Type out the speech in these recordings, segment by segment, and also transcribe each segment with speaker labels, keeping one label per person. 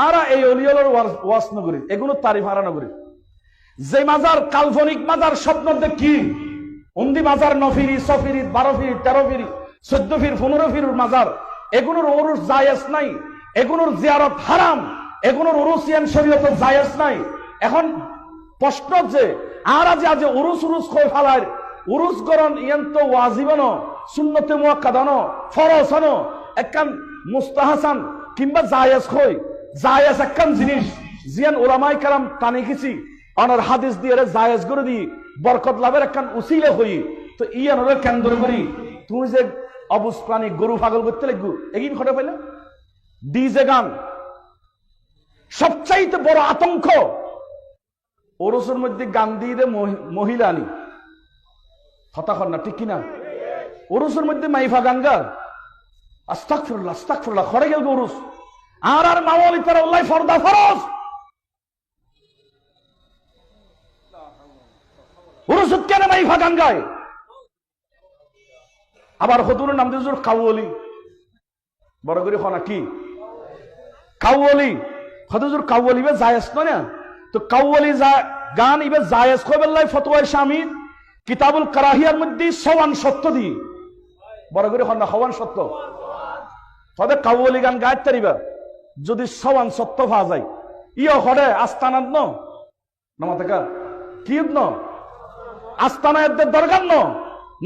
Speaker 1: আরা এই অলিয়লের ওয়াজ নগরী এগুলো তারিফ হারা নগরী যে মাজার কাল্পনিক মাজার স্বপ্ন দেখি উন্দি মাজার 9 ফিরি 6 ফিরি 12 ফিরি 13 ফিরি 14 ফির 15 ফির মাজার এগুলোর উরুস জায়েজ নাই, এগুলোর জিয়ারত হারাম, এগুলোর উরুসিয়ান শরীয়তে জায়েজ নাই। এখন প্রশ্ন যে আর আজ উরুস কই ফালায় উরুস গরন ইয়ান তো ওয়াজিবান সুন্নতে মুআক্কাদান ফরজ একখান মুস্তাহাসান কিংবা জায়েজ কই জায়েজ একখান জিনিস জিয়ান উলামায়ে কেরাম টানি গেছি অনার হাদিস দিয়ে জায়েজ করে দি বরকত লাভের একখান উসিলা হই। তো ইয়ানরে কেন্দ্র করি তুমি যে অবুজ প্রাণী গরু পাগল করতে লাগবো এগিন ঘটে পাইলে ডিজে গান সবচাইতে বড় আতঙ্ক ওরসের মধ্যে গান দিয়ে মহিলা আনি হতাখন না ঠিক কিনা ওরসের মধ্যে মাইফা গাঙ্গা আস্তাগফিরুল্লাহ আস্তাগফিরুল্লাহ খড়ে গেল ওরস আর মাওয়ালি তার আল্লাহ ফরদা ফরজ ওরস কেন মাইফা গাঙ্গায় আবার হতুনের নাম দিয়ে কাউলি বড় করে খনা কি কাউলি হতুজুর কাউলি বে জায়েজ নয় না তো কাউলি গান ইবে জায়েজ কবেল্লাই ফতোয়া শামী কিতাবুল কারাহিয়ার মধ্যে সওয়ান সত্য দি বড় করে খনা হওয়ান সত্য তবে কাউলি গান গাইতে পারিবা যদি সওয়ান সত্য পাওয়া যায় ইয় হরে আস্তানাত নমাতেকা কি ন আস্তানা এদের দরকার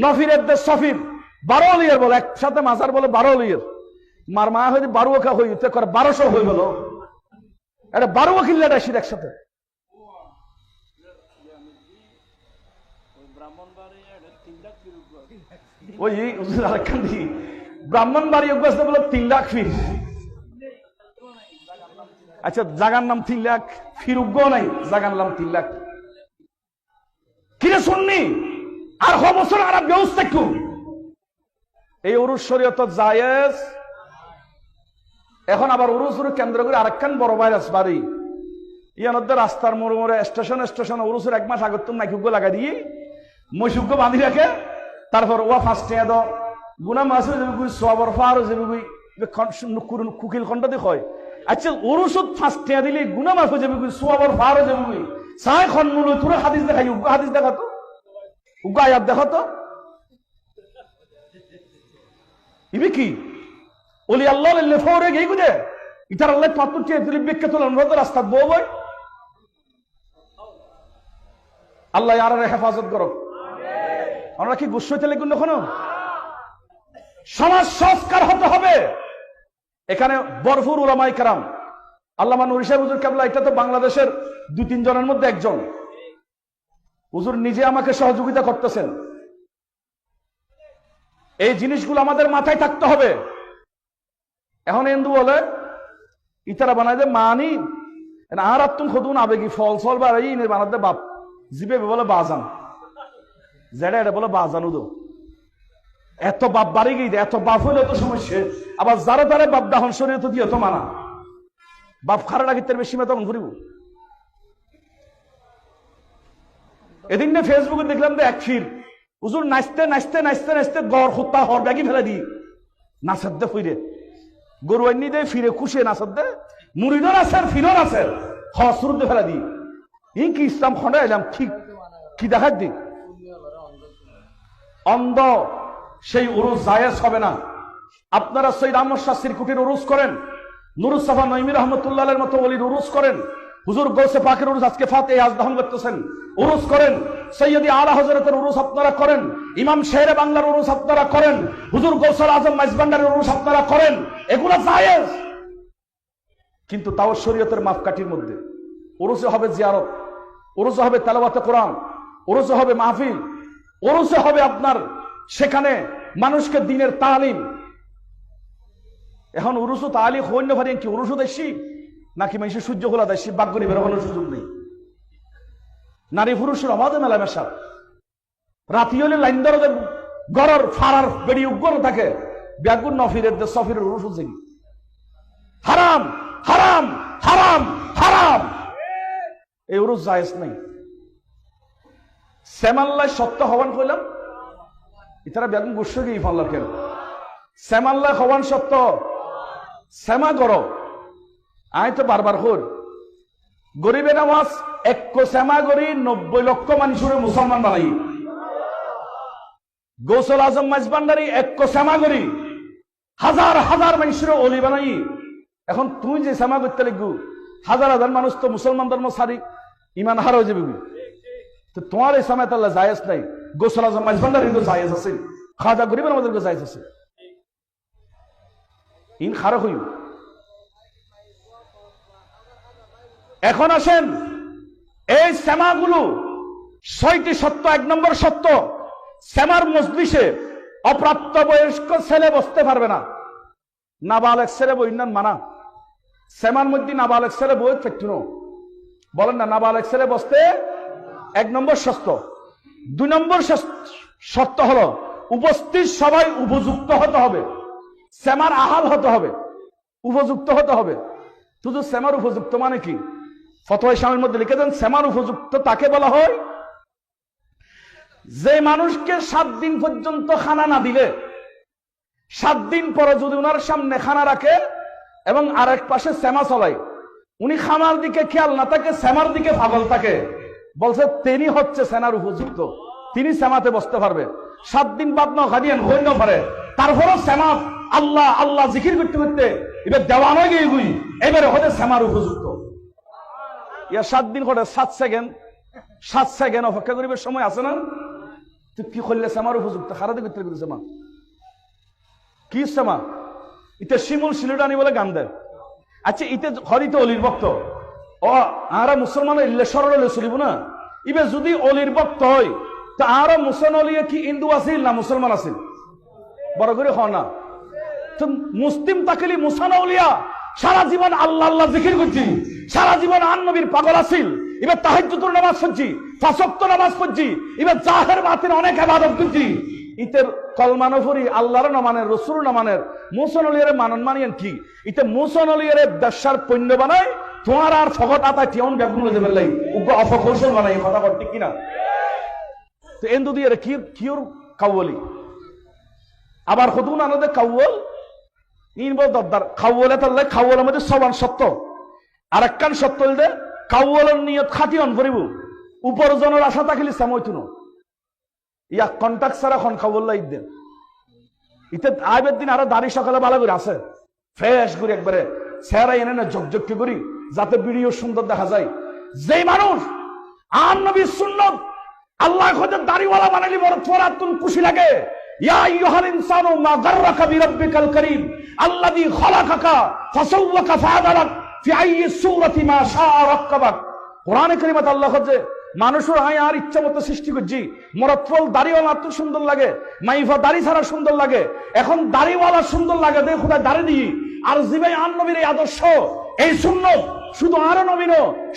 Speaker 1: নফির এদের সফির 12 লিয়ার বলে একসাথে মাজার বলে 12 লিয়ার মার মা হয়ে 12 হইতে করে 1200 হয়ে গেল এটা 12 কিল্লাটা আসি একসাথে ওই ব্রাহ্মণবাড়ি বলে 3 লাখ ফির আচ্ছা জাগার নাম 3 লাখ ফির উগ্র নাই জাগার নাম 3 লাখ কিরে শুননি আর হ বছর আরব ব্যবস্থা একটু এই উরুস শরীয়ত জায়েজ। এখন আবার উরুস কেন্দ্র করে আরেকখান বড় ভাইরাস বাড়ি ইয়ানদের রাস্তার মোড়ে মোড়ে স্টেশন উরুসের 1 মাস আগত নাইকুগ্য লাগাই দিয়ে মৈসুগ্য বাঁধি রাখে তারপর ওয়া ফার্স্টে এদ গুনা মাছ সবর ফার যাবে কুকিল খন্ড দেখয় আচ্ছা উরুসত ফার্স্টে দিলে গুনা মাছ হয়ে যাবে সবর ফার যাবে সাই খন্মূল তোর হাদিস দেখাই উগ্র হাদিস দেখাতো উগ্র আয়াত দেখাতো ইবে কি ওলি আল্লাহ লেফরে গেই গুদে ইতার আল্লাহ পাতুর চেয়ে দিলি বিখ্যাত অনুরোধ রাস্তা বই আল্লাহ আর হেফাজত করো আমরা কি গুস্স হইতে লিখুন এখনো সমাজ সংস্কার হতে হবে এখানে বরফুর উলামায়ে কেরাম আল্লামা নুরি সাহেব হুজুর কেবলা এটা তো বাংলাদেশের 2-3 জনের মধ্যে একজন হুজুর নিজে আমাকে সহযোগিতা করতেছেন এই জিনিসগুলো আমাদের মাথায় থাকতে হবে। এখন হিন্দু বলে ইতারা বানায় যে মানি আর আত্ম খদুন আবেগি ফল সল বাড়াই বানাতে বাপ জিবে বলে বাজান যেটা এটা বলে বাজান উদো এত বাপ বাড়ি গিয়ে এত বাপ হইলে এত সমস্যা আবার যারা তারা বাপ দাহন শরীয়ত দিয়ে তো মানা বাপ খারাপ লাগিতে বেশি মে তখন ঘুরিব। এদিন ফেসবুকে দেখলাম যে এক ফির হুজুর নাচতে নাচতে নাচতে নাচতে গড় হত্যা হর ব্যাগি ফেলে দি নাচার দে ফিরে গরু আইনি দে ফিরে খুশে নাচার দে মুড়িদর আছে ফিরর আছে হসরুদ দে ফেলে দি ই কি ইসলাম খন্ডা এলাম ঠিক কি দেখার দি অন্ধ সেই উরুস জায়েজ হবে না। আপনারা সৈয়দ আহমদ শাহ সিরকুটির উরুস করেন নুরুস সাফা নঈমী রাহমাতুল্লাহ এর মতো ওলির উরুস করেন হুজুর গৌসে পাকের উরুস আজকে ফাতে আজদাহন করতেছেন উরুস করেন সৈয়দি আলা হযরতের উরুস আপনারা করেন ইমাম শেরে বাংলার উরুস আপনারা করেন হুজুর গৌসুল আজম মাইজবান্ডারের উরুস আপনারা করেন এগুলো জায়েজ কিন্তু তাও শরীয়তের মাপকাঠির মধ্যে। উরুসে হবে জিয়ারত উরুসে হবে তেলাওয়াতে কোরআন উরুসে হবে মাহফিল উরুসে হবে আপনার সেখানে মানুষকে দ্বীনের তালিম। এখন উরুসু তালিম হইন্য ভারি কি উরুসু দেশি নাকি মানুষের সূর্য খোলা দেশি বাগ্যনি বেরোনোর সুযোগ নেই নারী পুরুষের অবাধে মেলামেশা রাতি হলে লাইন ধরে গড়র ফারার বেরিয়ে উগ্র থাকে ব্যাগুর নফিরের সফিরের উরুস হচ্ছে কি হারাম হারাম হারাম হারাম এই উরুস জায়েজ নাই। সেমাল্লায় সত্য হওয়ান কইলাম ইতারা বেগুন গুস্ব গিয়ে ফাল্লার কেন সেমাল্লায় হওয়ান সত্য সেমা করো আয় তো বারবার কর গরিবের নামাজ এক সেমা করি 90 লক্ষ মানুষের মুসলমান বানাই গৌসল আজম মাইজবান্ডারি এক সেমা করি হাজার হাজার মানুষের অলি বানাই এখন তুই যে সেমা করতে লিখবু হাজার হাজার মানুষ তো মুসলমান ধর্ম সারি ইমান হার হয়ে যাবি তো তোমার এই সময় তাহলে জায়েজ নাই গৌসল আজম মাইজবান্ডারি তো জায়েজ আছে খাজা গরিবের আমাদেরকে জায়েজ আছে ইন খারাপ হইব এখন আসেন এই সেমাগুলো 6টি সত্য। 1 নম্বর সত্য, সেমার মজলিসে অপ্রাপ্ত বয়স্ক ছেলে বসতে পারবে না, নাবালেগ ছেলে বইনান মানা। সেমার মধ্যে নাবালেগ ছেলে বই ফেটুনো বলেন না, নাবালেগ ছেলে বসতে 1 নম্বর সত্য। 2 নম্বর সত্য হলো উপস্থিত সবাই উপযুক্ত হতে হবে, সেমার আহাল হতে হবে, উপযুক্ত হতে হবে। শুধু সেমার উপযুক্ত মানে কি? ফতোয়া ইসলামের মধ্যে লিখে দেন, সেমার উপযুক্ত তাকে বলা হয় যে মানুষকে 7 দিন পর্যন্ত খানা না দিলে 7 দিন পরে যদি ওনার সামনে খানা রাখে এবং আরেক পাশে সেমা চলায়, উনি খানার দিকে খেয়াল না থাকে, সেমার দিকে পাগল থাকে, বলছে তিনি হচ্ছে সেনার উপযুক্ত, তিনি সেমাতে বসতে পারবে। 7 দিন বাদ না খাদিয়ান হইন পারে, তারপরও সেমা আল্লাহ আল্লাহ জিকির করতে করতে এবার দেওয়ান হয়ে গিয়ে গুই এবারে হতে সেমার উপযুক্ত। ইয়া 7 দিন করে 7 সেকেন্ড অপেক্ষা করিবার সময় আছে না? তুই কি করলে সেমার উপযুক্ত? খারাপ করতে করতে সেমা কি সেমা? ইতে শিমুল সিলেটানি বলে গান দেয়। আচ্ছা ইতে হরিতে অলির ভক্ত ও আরা মুসলমান ইল্লে সরল হলে চলিব না? ইবে যদি অলির ভক্ত হয় তা আরো মুসলমান অলিয়ে কি হিন্দু আছিল না মুসলমান আছিল? বড় করে হয় না তো মুসলিম তাকিলি মুসানা অলিয়া সারা জীবন আল্লাহ আল্লাহ জিকির করছি, সারা জীবন আন নবীর পাগল আছিল, এবার তাহাজ্জুদের নামাজ পড়ছি, 5 ওয়াক্ত নামাজ পড়ছি, এবার জাহের বাতিন অনেক ইবাদত করছি, ইতের কলমানো পড়ি আল্লাহর না মানের রাসূল না মানের মুসলমান অলিয়ারে মানন মানিয়েন কি? ইতে মুসলমান অলিয়ারে ব্যবসার পণ্য বানায় তোমার আর ফকট আতা টিয়ন বেগুন হয়ে যাবে লাই উগ্র অপকৌশল বানাই, কথা বলতে কিনা? তো এন্দু দিয়ে কি কিওর কাউলি আবার হতুন আনন্দে কাউল নির্বল দরদার খাওয়ালে তাহলে খাওয়ালের মধ্যে সবান সত্য আর একখান সত্য হইলে কাউলের নিয়ত খাটি অন করিব উপার্জনের আশা থাকিলে সাময়তুন ইয়া কন্টাক্ট ছাড়া খন খাওয়াল্লা ঈদ দেন ইতে আইবের দিন আরো দাড়ি সকালে ভালো করে আছে ফ্রেশ করে একবারে চেহারা এনে না ঝকঝক করি যাতে ভিডিও সুন্দর দেখা যায়। যে মানুষ আর নবীর সুন্নত আল্লাহ খোঁজের দাড়িওয়ালা বানালি বড় ফরাতুন খুশি লাগে। ইয়া আইয়ুহাল ইনসানু মা গাররাকা বিরাব্বিকাল কারীম আল্লাযী খালাকাকা ফাসাওয়াকা ফাআদালাক ফি আইয়ি সূরাতি মা শাআ রাক্কাবাক। কোরআনে কারীমে আল্লাহ খোঁজে মানুষের আয় আর ইচ্ছা মতো সৃষ্টি করছি, মরত্রল দাড়িওয়ালা তো সুন্দর লাগে, মাইফা দাড়ি ছাড়া সুন্দর লাগে, এখন দাড়িওয়ালা সুন্দর লাগে দেখ খোদা দাড়ি দিই। আর জিবাই আন নবীর এই আদর্শ এই সুন্নত শুধু আর নবীর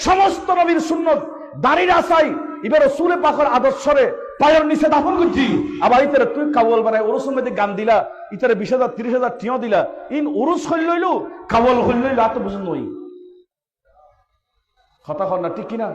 Speaker 1: সমস্ত নবীর সুন্নত দাড়ির আশাই এবার রসুলের পাখর আদর্শরে পায়ের নিচে দাফন করছি। আবার ইতারে তুই কাবল বানায় ওরসের মধ্যে গান দিলা, ইতারে 20,000 30,000 টিয়া দিলা, ইন ওরস হইল লইলু কাবল হইল লইলু, আর তো বুঝুন নই কথা কর না ঠিক কিনা?